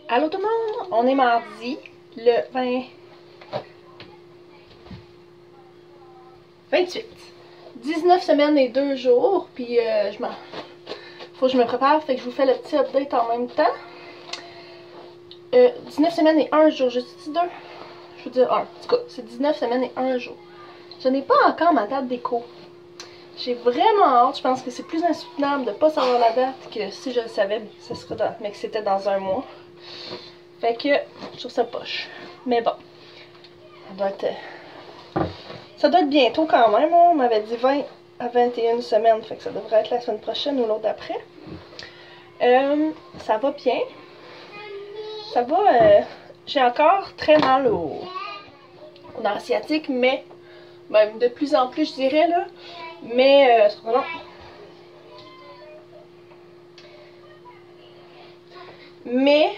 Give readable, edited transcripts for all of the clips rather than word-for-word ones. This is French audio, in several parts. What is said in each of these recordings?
Allô tout le monde, on est mardi, le 28. 19 semaines et 2 jours, puis faut que je me prépare, fait que je vous fais le petit update en même temps. 19 semaines et 1 jour, je dis 2? Je veux dire 1, en tout cas, c'est 19 semaines et 1 jour. Je n'ai pas encore ma date d'écho. J'ai vraiment hâte, je pense que c'est plus insoutenable de ne pas savoir la date que si je le savais, mais que c'était dans un mois. Fait que je trouve ça poche. Mais bon, ça doit être bientôt quand même. On m'avait dit 20 à 21 semaines, fait que ça devrait être la semaine prochaine ou l'autre d'après. Ça va bien. Ça va. J'ai encore très mal au nerf sciatique, mais même de plus en plus, je dirais là. Mais non. Mais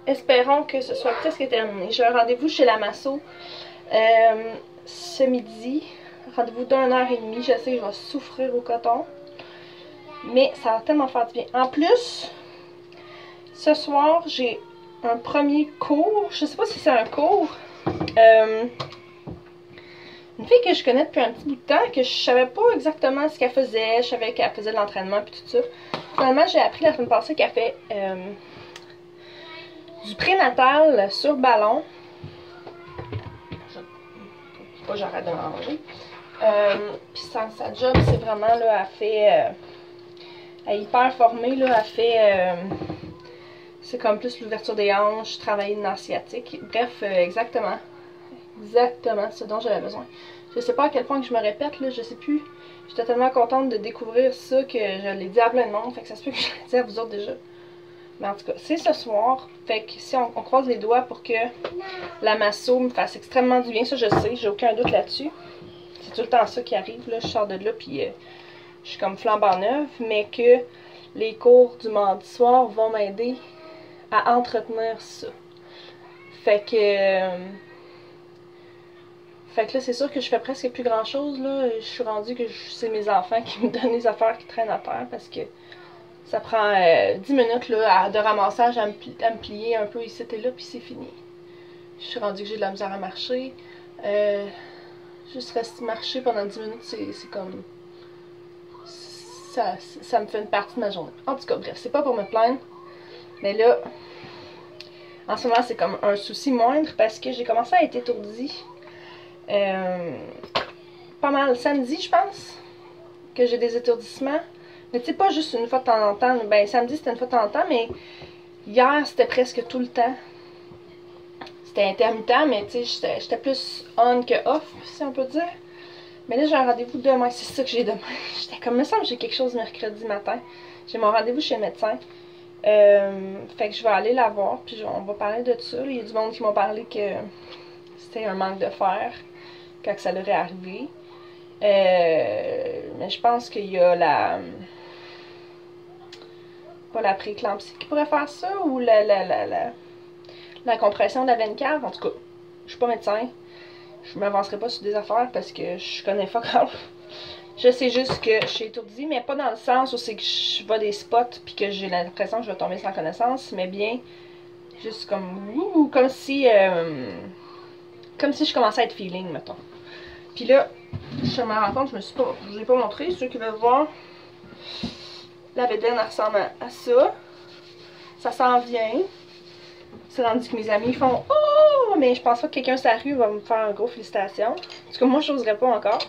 espérons que ce soit presque terminé. J'ai un rendez-vous chez la masso ce midi. Rendez-vous d'1h30. Je sais que je vais souffrir au coton. Mais ça va tellement faire du bien. En plus, ce soir, j'ai un premier cours. Je sais pas si c'est un cours. Une fille que je connais depuis un petit bout de temps, que je savais pas exactement ce qu'elle faisait. Je savais qu'elle faisait de l'entraînement puis tout ça. Finalement, j'ai appris la semaine passée qu'elle fait du prénatal sur ballon. Faut pas que j'arrête de manger. Puis sa job, c'est vraiment, là, elle est hyper formée, là, elle fait, c'est comme plus l'ouverture des hanches, travailler le nerf sciatique. Bref, exactement ce dont j'avais besoin. Je sais pas à quel point que je me répète, là, je sais plus. J'étais tellement contente de découvrir ça que je l'ai dit à plein de monde, fait que ça se peut que je l'ai dit à vous autres déjà. Mais en tout cas, c'est ce soir, fait que si on croise les doigts pour que la masso me fasse extrêmement du bien, ça je sais, j'ai aucun doute là-dessus. C'est tout le temps ça qui arrive, là, je sors de là puis je suis comme flambant neuve, mais que les cours du mardi soir vont m'aider à entretenir ça. Fait que là, c'est sûr que je fais presque plus grand chose, là. Je suis rendue que c'est mes enfants qui me donnent les affaires qui traînent à terre parce que ça prend 10 minutes là, de ramassage à me plier un peu ici et là, puis c'est fini. Je suis rendue que j'ai de la misère à marcher. Juste rester marcher pendant 10 minutes, c'est comme... Ça me fait une partie de ma journée. En tout cas, bref, c'est pas pour me plaindre. Mais là, en ce moment, c'est comme un souci moindre parce que j'ai commencé à être étourdie. Pas mal samedi, je pense, que j'ai des étourdissements. Mais tu sais, pas juste une fois de temps en temps. Ben, samedi, c'était une fois de temps en temps, mais hier, c'était presque tout le temps. C'était intermittent, mais tu sais, j'étais plus on que off, si on peut dire. Mais là, j'ai un rendez-vous demain. C'est ça que j'ai demain. J'étais comme, me semble que j'ai quelque chose mercredi matin. J'ai mon rendez-vous chez le médecin. Fait que je vais aller la voir, puis on va parler de ça. Il y a du monde qui m'ont parlé que c'était un manque de fer quand ça leur est arrivé. Mais je pense qu'il y a pas la prééclampsie qui pourrait faire ça, ou la compression de la veine cave. En tout cas, je suis pas médecin. Je m'avancerai pas sur des affaires parce que je connais pas grave. Je sais juste que je suis étourdie, mais pas dans le sens où c'est que je vois des spots puis que j'ai l'impression que je vais tomber sans connaissance, mais bien juste comme comme si je commençais à être feeling, mettons. Puis là, je me rends compte, je vous ai pas montré, ceux qui veulent voir, la bédaine elle ressemble à ça. Ça s'en vient. C'est rendu que mes amis font « Oh! » Mais je pense pas que quelqu'un sur la rue va me faire un gros félicitations. En tout cas, moi, je n'oserais pas encore.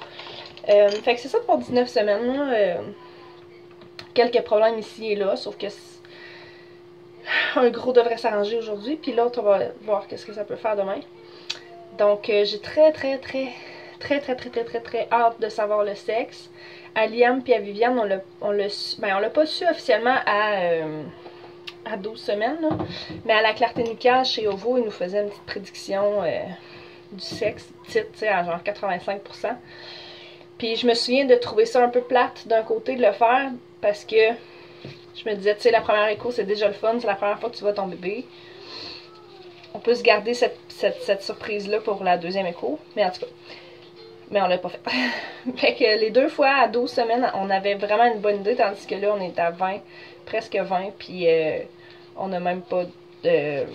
Fait que c'est ça pour 19 semaines. Quelques problèmes ici et là, sauf que un gros devrait s'arranger aujourd'hui, puis l'autre, on va voir qu'est-ce que ça peut faire demain. Donc, j'ai très hâte de savoir le sexe. À Liam puis à Viviane, on l'a pas su officiellement à 12 semaines, là. Mais à la clarté nucléaire chez Ovo, ils nous faisaient une petite prédiction du sexe, petite, tu sais, à genre 85%. Puis je me souviens de trouver ça un peu plate d'un côté de le faire, parce que je me disais, tu sais, la première écho, c'est déjà le fun, c'est la première fois que tu vois ton bébé. On peut se garder cette surprise-là pour la deuxième écho, mais en tout cas, mais on l'a pas fait. Fait que les 2 fois à 12 semaines, on avait vraiment une bonne idée, tandis que là, on est à 20, presque 20, puis on n'a même pas Ben,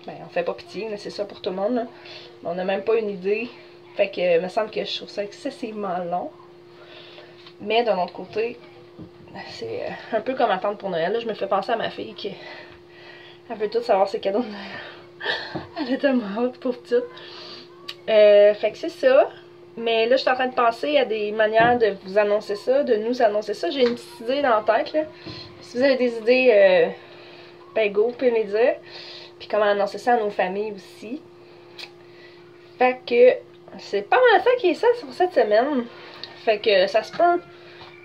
on fait pas pitié, c'est ça pour tout le monde, là. On n'a même pas une idée. Fait que, il me semble que je trouve ça excessivement long. Mais d'un autre côté, c'est un peu comme attendre pour Noël. Là, je me fais penser à ma fille qui elle veut tout savoir ses cadeaux de Noël. Elle est tellement hâte pour tout. Fait que c'est ça. Mais là, je suis en train de penser à des manières de vous annoncer ça, de nous annoncer ça. J'ai une petite idée dans la tête, là. Si vous avez des idées, ben go, vous pouvez me les dire. Puis comment annoncer ça à nos familles aussi. Fait que c'est pas mal ça qui est ça sur cette semaine. Fait que ça se peut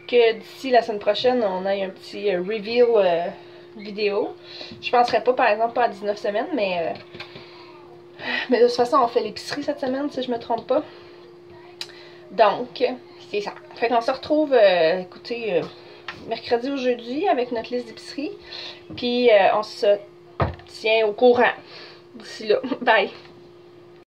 que d'ici la semaine prochaine, on ait un petit reveal vidéo. Je penserais pas, par exemple, pas à 19 semaines, mais de toute façon, on fait l'épicerie cette semaine, si je me trompe pas. Donc, c'est ça. Fait qu'on se retrouve, écoutez, mercredi ou jeudi avec notre liste d'épicerie. Puis, on se tient au courant d'ici là. Bye!